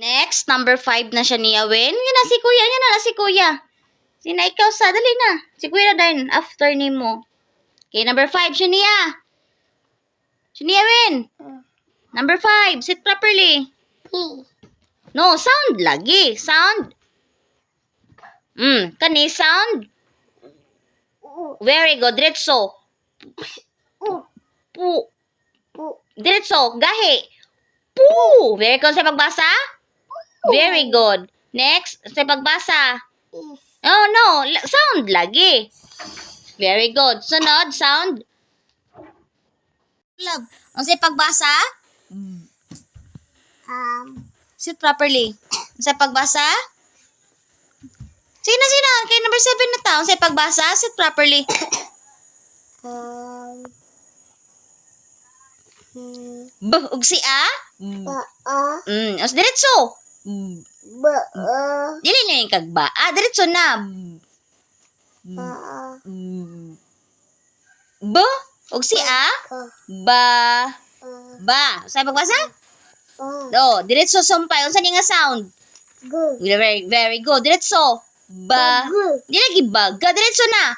Next, number 5 na siya ni Awin. Yan na si Kuya, yan na si Kuya. Sina ikaw sa, dali na. Si Kuya na din, after ni mo. Okay, number 5, siya niya. Siya ni Awin. Number 5, sit properly. No, sound lagi. Sound. Kani sound. Very good. Diretso. Pu. Diretso. Gahi. Pu. Very good sa pagbasa. Very good. Next, sa pagbasa. Oh, no. Sound lagi. Very good. Sunod, sound. Love. Ang sa pagbasa? Sit properly. Ang sa pagbasa? Sige na. Kay number 7 na tao. Ang sa pagbasa? Sit properly. B. Ug si A? Os diretso. Dili na yung kagba. Diretso na. B. Ug si A? Ba. Sa pagbasa? Diretso sumpay. Unsa ni nga sound? Very good. Diretso. Ba. Di lagi baga. Diretso na.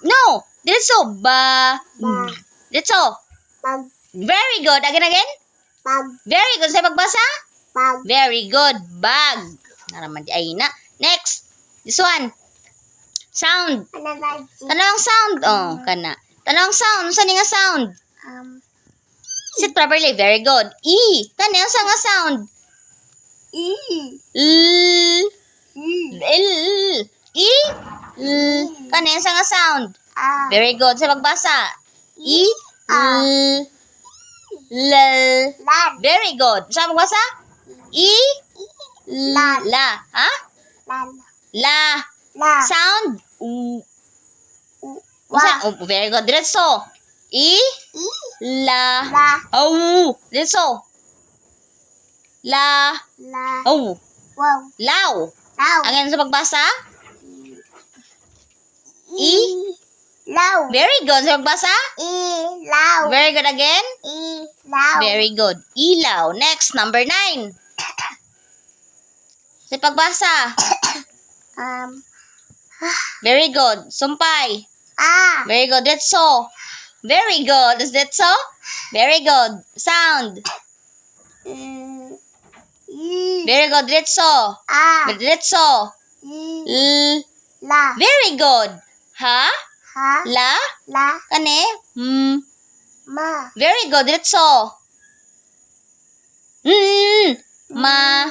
No. Diretso. Ba. Diretso. Very good. Again? Very good. Sa pagbasa? Very good. Bag. Naraman di ay na. Next. This one. Sound. Tanong sound. Kana. Tanong sound. Unsa ni nga sound? Sit properly. Very good. E. Kani unsa nga sound? E. Kani unsa nga sound? Very good. Sa pagbasa? E. Very good. Sa pagbasa? E. La. Ha? La. Sound? Very good. Diretso. E. La. Diretso. La. Law. Ang sa pagbasa? E. Very good. Sa pagbasa? Very good again? Very good. Ilaw. Next, number 9. Sa pagbasa? Very good. Sumpay. Very good. Diretso. Very good. Is that so? Very good. Sound. Very good. Diretso. Diretso. Very good. Ha? La? Kane? Very good. Diretso. Ma.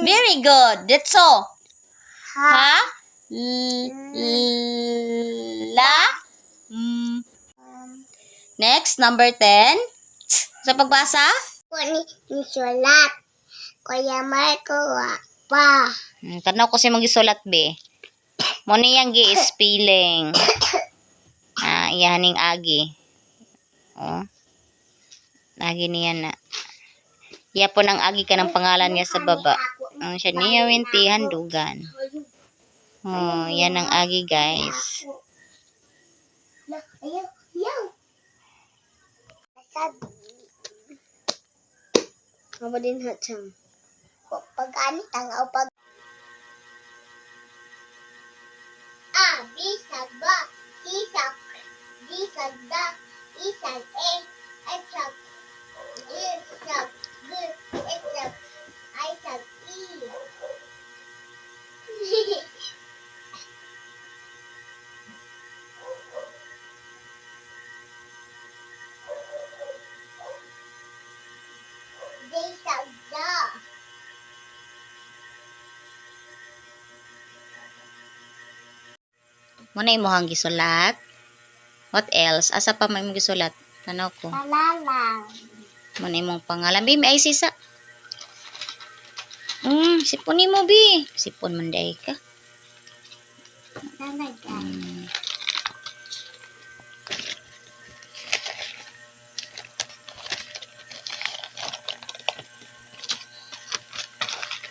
Very good. Diretso. Ha? La? Next, number 10. Sa pagbasa? Ni sulat. Kuya Marco pa. Tanaw ko si mag-isulat, be. Mo niyang gi-spelling. Iyahaning agi. Agi niya na. Iya po ng agi ka ng pangalan niya sa baba. Siya niya winti handugan. Yan ang agi, guys. Apa din hacam? Pag-ani tangaw pag bisag ba, sisak, bisag da, isag etsak, isag, etsak, isag bisag da. Muna imuhang gisulat. What else? Asa pa may gisulat? Tanaw ko. Palalang. Muna imong pangalan. Bi, may sisa. Sipon mo, bi. Sipon man day ka.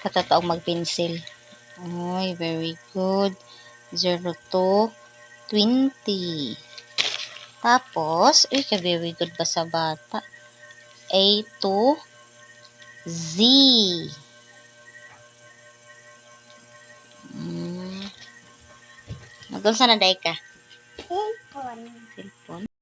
Katataong magpensil. Oy, very good. 0 to 20. Tapos, ka very good ba sa bata? A to Z. Nagkung sa na day ka? Cellphone. Cellphone.